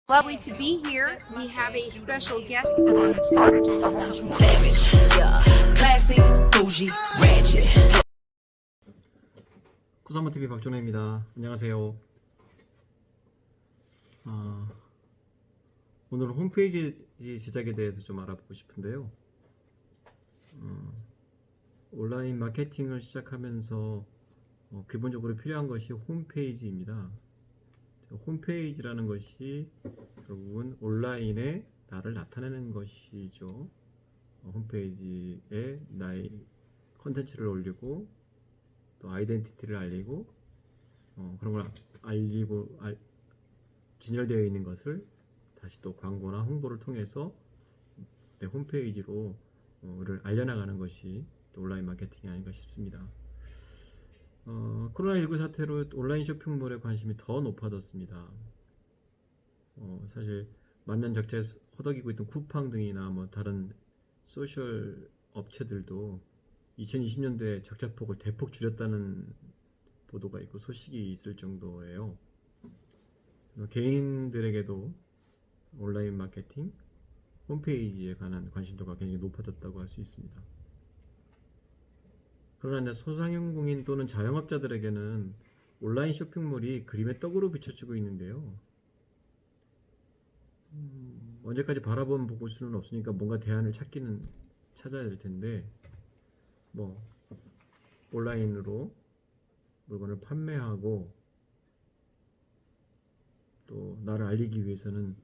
Lovely to be here. We have a special guest. Savage, yeah. Classy, bougie, ratchet. 쿠사모TV 박준호입니다. 안녕하세요. 오늘은 홈페이지 제작에 대해서 좀 알아보고 싶은데요. 온라인 마케팅을 시작하면서 기본적으로 필요한 것이 홈페이지입니다. 홈페이지라는 것이 결국은 온라인에 나를 나타내는 것이죠. 홈페이지에 나의 컨텐츠를 올리고 또 아이덴티티를 알리고 그런 걸 알리고 진열되어 있는 것을 다시 또 광고나 홍보를 통해서 내 홈페이지로 를 알려나가는 것이 또 온라인 마케팅이 아닌가 싶습니다. 코로나19 사태로 온라인 쇼핑몰에 관심이 더 높아졌습니다. 사실 만년적자에 허덕이고 있던 쿠팡 등이나 뭐 다른 소셜 업체들도 2020년도에 적자폭을 대폭 줄였다는 보도가 있고 소식이 있을 정도예요. 개인들에게도 온라인 마케팅, 홈페이지에 관한 관심도가 굉장히 높아졌다고 할 수 있습니다. 그러나 소상공인 또는 자영업자들에게는 온라인 쇼핑몰이 그림의 떡으로 비춰지고 있는데요. 언제까지 바라볼 수는 없으니까 뭔가 대안을 찾아야 될 텐데, 온라인으로 물건을 판매하고 또 나를 알리기 위해서는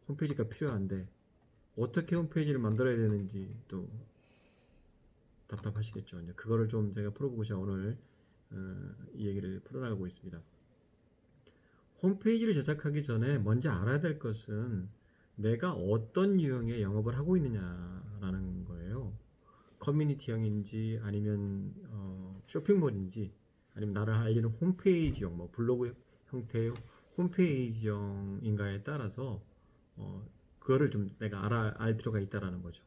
홈페이지가 필요한데 어떻게 홈페이지를 만들어야 되는지 또 답답하시겠죠. 그거를 좀 제가 풀어보고자 오늘 이 얘기를 풀어나가고 있습니다. 홈페이지를 제작하기 전에 먼저 알아야 될 것은 내가 어떤 유형의 영업을 하고 있느냐라는 거예요. 커뮤니티형인지 아니면 쇼핑몰인지 아니면 나를 알리는 홈페이지형, 블로그 형태의 홈페이지형인가에 따라서 그거를 좀 내가 알 필요가 있다라는 거죠.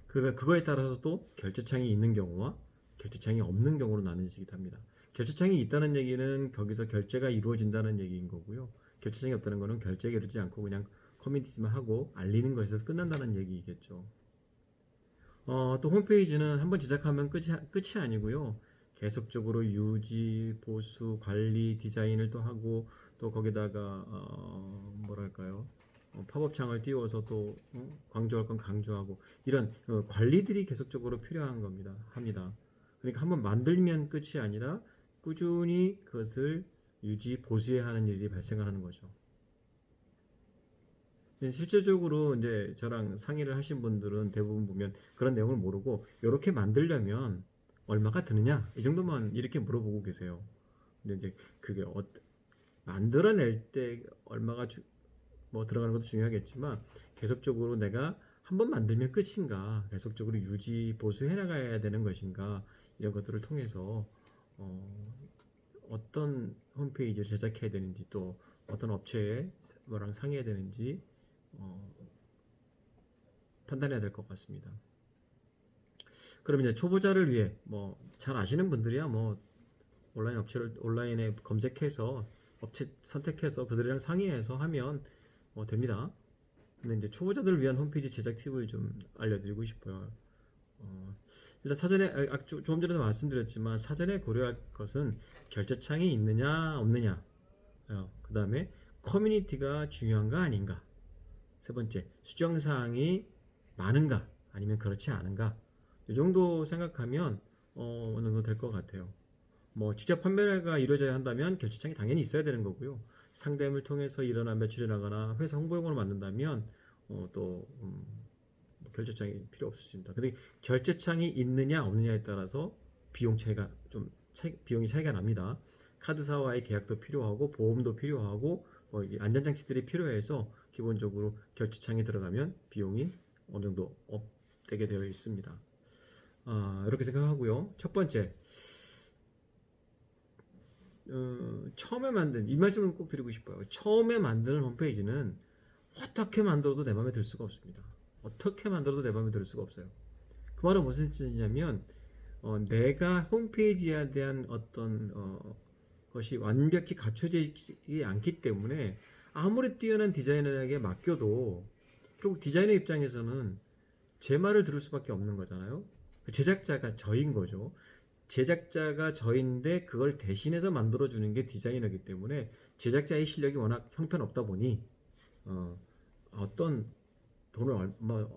그거에 따라서 또 결제창이 있는 경우와 결제창이 없는 경우로 나눠지기도 합니다. 결제창이 있다는 얘기는 거기서 결제가 이루어진다는 얘기인 거고요. 결제창이 없다는 거는 결제가 이루어지지 않고 그냥 커뮤니티만 하고 알리는 것에서 끝난다는 얘기겠죠. 또 홈페이지는 한번 제작하면 끝이 아니고요. 계속적으로 유지, 보수, 관리, 디자인을 또 하고 또 거기다가 팝업 창을 띄워서 또 강조할 건 강조하고 이런 관리들이 계속적으로 필요한 합니다. 그러니까 한번 만들면 끝이 아니라 꾸준히 그것을 유지, 보수해야 하는 일이 발생하는 거죠. 실제적으로 이제 저랑 상의를 하신 분들은 대부분 보면 그런 내용을 모르고 이렇게 만들려면 얼마가 드느냐 이 정도만 이렇게 물어보고 계세요. 근데 이제 그게 만들어낼 때 얼마가 들어가는 것도 중요하겠지만 계속적으로 내가 한번 만들면 끝인가 계속적으로 유지 보수해 나가야 되는 것인가 이런 것들을 통해서 어떤 홈페이지를 제작해야 되는지 또 어떤 업체에 뭐랑 상의해야 되는지 판단해야 될 것 같습니다. 그럼 이제 초보자를 위해 잘 아시는 분들이야 온라인에 검색해서 업체 선택해서 그들이랑 상의해서 하면 됩니다. 근데 이제 초보자들을 위한 홈페이지 제작 팁을 좀 알려드리고 싶어요. 일단 사전에 조금 전에도 말씀드렸지만 사전에 고려할 것은 결제창이 있느냐 없느냐, 그 다음에 커뮤니티가 중요한가 아닌가, 세 번째 수정사항이 많은가 아니면 그렇지 않은가, 이 정도 생각하면 어느 정도 될 것 같아요. 직접 판매가 이루어져야 한다면 결제창이 당연히 있어야 되는 거고요. 상담을 통해서 일어난 매출이 나거나 회사 홍보용으로 만든다면 결제창이 필요 없습니다. 근데 결제창이 있느냐 없느냐에 따라서 비용이 차이가 납니다. 카드사와의 계약도 필요하고 보험도 필요하고 안전장치들이 필요해서 기본적으로 결제창에 들어가면 비용이 어느 정도 업되게 되어 있습니다. 이렇게 생각하고요. 첫 번째, 처음에 만든 이 말씀을 꼭 드리고 싶어요. 처음에 만드는 홈페이지는 어떻게 만들어도 내 마음에 들 수가 없습니다. 어떻게 만들어도 내 마음에 들 수가 없어요. 그 말은 무슨 뜻이냐면 내가 홈페이지에 대한 어떤 것이 완벽히 갖춰져 있지 않기 때문에 아무리 뛰어난 디자이너에게 맡겨도 결국 디자이너 입장에서는 제 말을 들을 수밖에 없는 거잖아요. 제작자가 저인 거죠. 제작자가 저인데 그걸 대신해서 만들어주는 게 디자이너이기 때문에 제작자의 실력이 워낙 형편없다 보니 어떤 돈을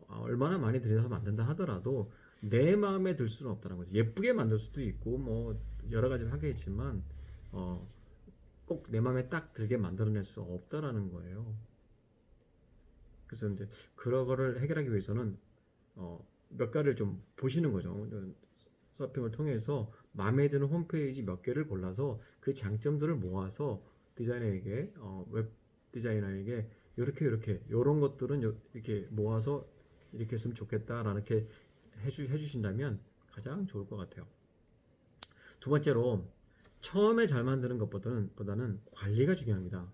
얼마나 많이 들여서 만든다 하더라도 내 마음에 들 수는 없다는 거죠. 예쁘게 만들 수도 있고 뭐 여러 가지 하겠지만 꼭 내 마음에 딱 들게 만들어낼 수 없다라는 거예요. 그래서 이제 그런 거를 해결하기 위해서는 몇 가지를 좀 보시는 거죠. 서핑을 통해서 마음에 드는 홈페이지 몇 개를 골라서 그 장점들을 모아서 디자이너에게 웹 디자이너에게 이렇게 이런 것들은 이렇게 모아서 이렇게 했으면 좋겠다라는 이렇게 해주신다면 가장 좋을 것 같아요. 두 번째로 처음에 잘 만드는 것보다는 관리가 중요합니다.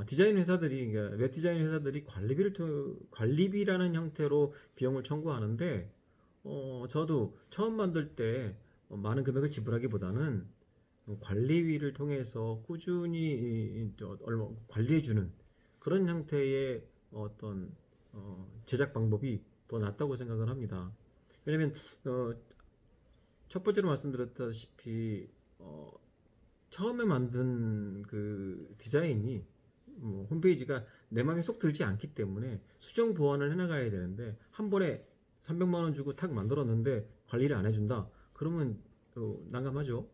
디자인 회사들이 그러니까 웹 디자인 회사들이 관리비라는 형태로 비용을 청구하는데 저도 처음 만들 때 많은 금액을 지불하기보다는 관리비를 통해서 꾸준히 관리해주는 그런 형태의 어떤 제작 방법이 더 낫다고 생각을 합니다. 왜냐면 첫 번째로 말씀드렸다시피 처음에 만든 그 디자인이 홈페이지가 내 마음에 쏙 들지 않기 때문에 수정 보완을 해나가야 되는데 한 번에 300만 원 주고 탁 만들었는데 관리를 안 해준다. 그러면 난감하죠.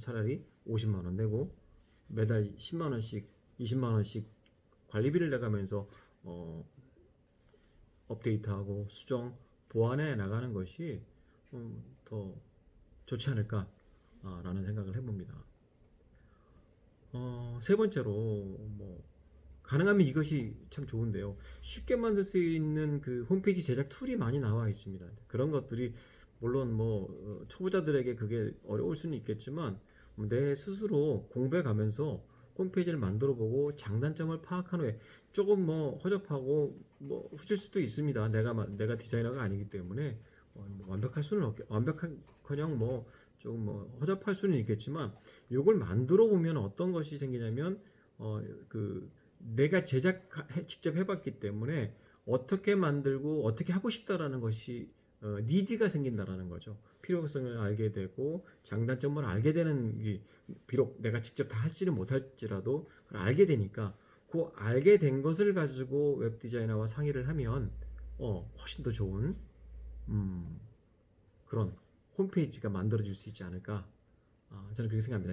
차라리 50만 원 내고 매달 10만 원씩 20만 원씩 관리비를 내가면서 업데이트하고 수정 보완해 나가는 것이 더 좋지 않을까라는 생각을 해봅니다. 세 번째로 가능하면 이것이 참 좋은데요. 쉽게 만들 수 있는 그 홈페이지 제작 툴이 많이 나와 있습니다. 그런 것들이 물론 초보자들에게 그게 어려울 수는 있겠지만 내 스스로 공부해 가면서 홈페이지를 만들어 보고 장단점을 파악한 후에 조금 허접하고 후질 수도 있습니다. 내가 디자이너가 아니기 때문에 완벽할 수는 완벽한커녕 좀 허접할 수는 있겠지만 이걸 만들어 보면 어떤 것이 생기냐면 내가 직접 해봤기 때문에 어떻게 만들고 어떻게 하고 싶다라는 것이 니즈가 생긴다라는 거죠. 필요성을 알게 되고 장단점을 알게 되는 비록 내가 직접 다 할지는 못할지라도 그걸 알게 되니까 그 알게 된 것을 가지고 웹 디자이너와 상의를 하면 훨씬 더 좋은 그런 홈페이지가 만들어질 수 있지 않을까. 저는 그렇게 생각합니다.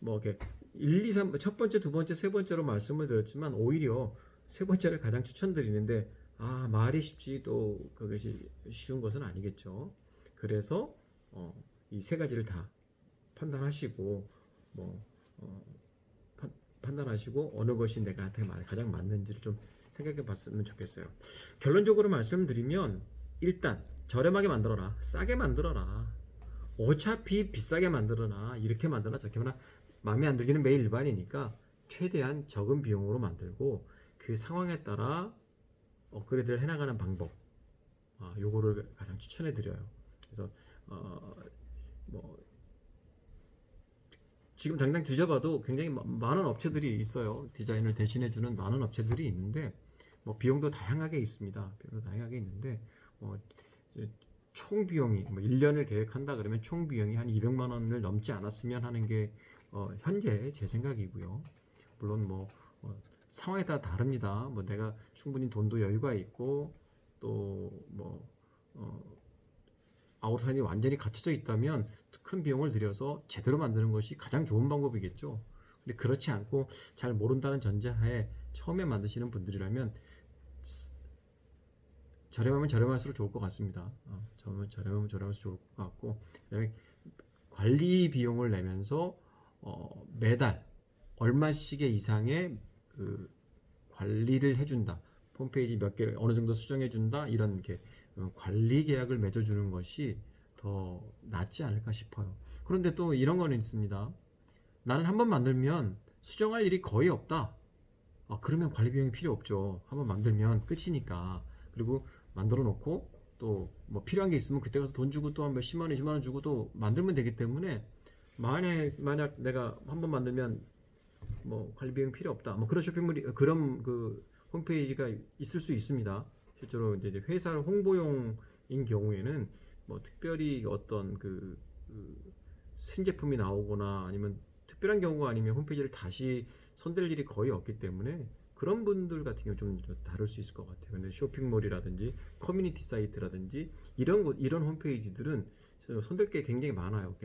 이렇게 1, 2, 3, 첫 번째, 두 번째, 세 번째로 말씀을 드렸지만 오히려 세 번째를 가장 추천드리는데 말이 쉽지 또 그것이 쉬운 것은 아니겠죠. 그래서 이 세 가지를 다 판단하시고 판단하시고 어느 것이 내가한테 가장 맞는지를 좀 생각해 봤으면 좋겠어요. 결론적으로 말씀드리면 일단 저렴하게 만들어라. 싸게 만들어라. 어차피 비싸게 만들어라. 이렇게 만들어라. 저렇게 만들어라. 마음에 안 들기는 매일 일반이니까 최대한 적은 비용으로 만들고 그 상황에 따라 업그레이드를 해나가는 방법 요거를 가장 추천해 드려요. 그래서 지금 당장 뒤져봐도 굉장히 많은 업체들이 있어요. 디자인을 대신해 주는 많은 업체들이 있는데 비용도 다양하게 있습니다. 비용도 다양하게 있는데 총 비용이 1년을 계획한다 그러면 총 비용이 한 200만 원을 넘지 않았으면 하는 게 현재 제 생각이고요. 물론 상황에 따라 다릅니다. 내가 충분히 돈도 여유가 있고 또 아웃라인이 완전히 갖춰져 있다면 큰 비용을 들여서 제대로 만드는 것이 가장 좋은 방법이겠죠. 근데 그렇지 않고 잘 모른다는 전제하에 처음에 만드시는 분들이라면 저렴하면 저렴할수록 좋을 것 같습니다. 저렴하면 저렴할수록 좋을 것 같고, 그다음에 관리 비용을 내면서 매달 얼마씩의 이상의 그 관리를 해준다. 홈페이지 몇 개를 어느 정도 수정해준다. 이런 게 관리 계약을 맺어주는 것이 더 낫지 않을까 싶어요. 그런데 또 이런 거는 있습니다. 나는 한번 만들면 수정할 일이 거의 없다. 그러면 관리 비용이 필요 없죠. 한번 만들면 끝이니까. 그리고 만들어 놓고 또 필요한 게 있으면 그때 가서 돈 주고 또 한 몇십만 원, 20만 원 주고 또 만들면 되기 때문에 만약 내가 한번 만들면 뭐 관리 비용 필요 없다. 뭐 그런 쇼핑몰이 그런 그 홈페이지가 있을 수 있습니다. 실제로 이제 회사 홍보용인 경우에는 뭐 특별히 어떤 그 신제품이 나오거나 아니면 특별한 경우가 아니면 홈페이지를 다시 손댈 일이 거의 없기 때문에 그런 분들 같은 경우 좀 다룰 수 있을 것 같아요. 근데 쇼핑몰이라든지 커뮤니티 사이트라든지 이런 홈페이지들은 손댈 게 굉장히 많아요.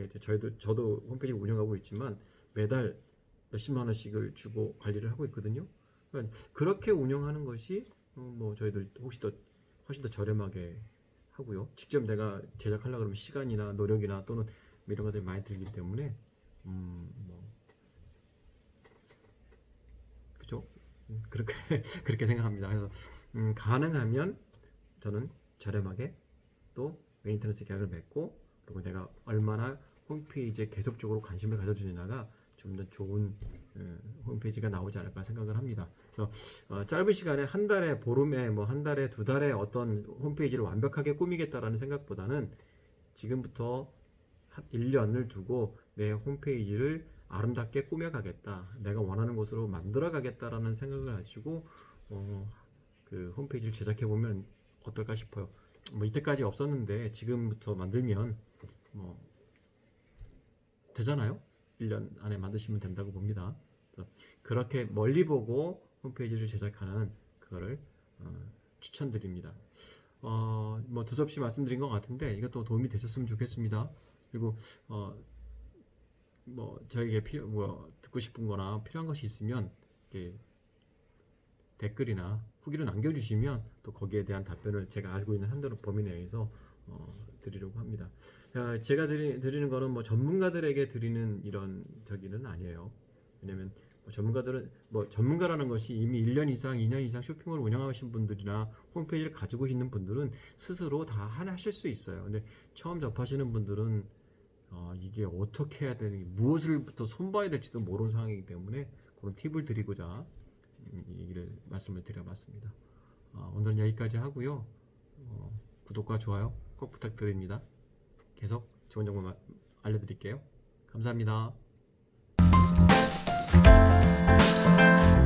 저도 홈페이지 운영하고 있지만 매달 몇십만 원씩을 주고 관리를 하고 있거든요. 그러니까 그렇게 운영하는 것이 뭐 저희들 훨씬 더 저렴하게 하고요. 직접 내가 제작하려고 그러면 시간이나 노력이나 또는 이런 것들이 많이 들기 때문에 뭐 그죠? 그렇게 그렇게 생각합니다. 그래서 가능하면 저는 저렴하게 또 메인테너ンス 계약을 맺고 그리고 내가 얼마나 홈페이지에 계속적으로 관심을 가져주느냐가 좀 더 좋은 홈페이지가 나오지 않을까 생각을 합니다. 그래서 짧은 시간에 한 달에 보름에 뭐 한 달에 두 달에 어떤 홈페이지를 완벽하게 꾸미겠다라는 생각보다는 지금부터 한 1년을 두고 내 홈페이지를 아름답게 꾸며가겠다. 내가 원하는 곳으로 만들어가겠다라는 생각을 가지고 그 홈페이지를 제작해 보면 어떨까 싶어요. 뭐 이때까지 없었는데 지금부터 만들면 뭐 되잖아요. 1년 안에 만드시면 된다고 봅니다. 그래서 그렇게 멀리 보고 홈페이지를 제작하는 그거를 추천드립니다. 뭐 두서없이 말씀드린 것 같은데 이것도 도움이 되셨으면 좋겠습니다. 그리고 뭐 저에게 듣고 싶은 거나 필요한 것이 있으면 이렇게 댓글이나 후기로 남겨주시면 또 거기에 대한 답변을 제가 알고 있는 한도로 범위 내에서 드리려고 합니다. 제가 드리는 거는 뭐 전문가들에게 드리는 이런 저기는 아니에요. 왜냐면 전문가들은 뭐 전문가라는 것이 이미 1년 이상, 2년 이상 쇼핑몰을 운영하신 분들이나 홈페이지를 가지고 있는 분들은 스스로 다 하실 수 있어요. 근데 처음 접하시는 분들은 이게 어떻게 해야 되는지 무엇을부터 손봐야 될지도 모르는 상황이기 때문에 그런 팁을 드리고자 말씀을 드려봤습니다. 오늘은 여기까지 하고요. 구독과 좋아요 꼭 부탁드립니다. 계속 좋은 정보 알려드릴게요. 감사합니다.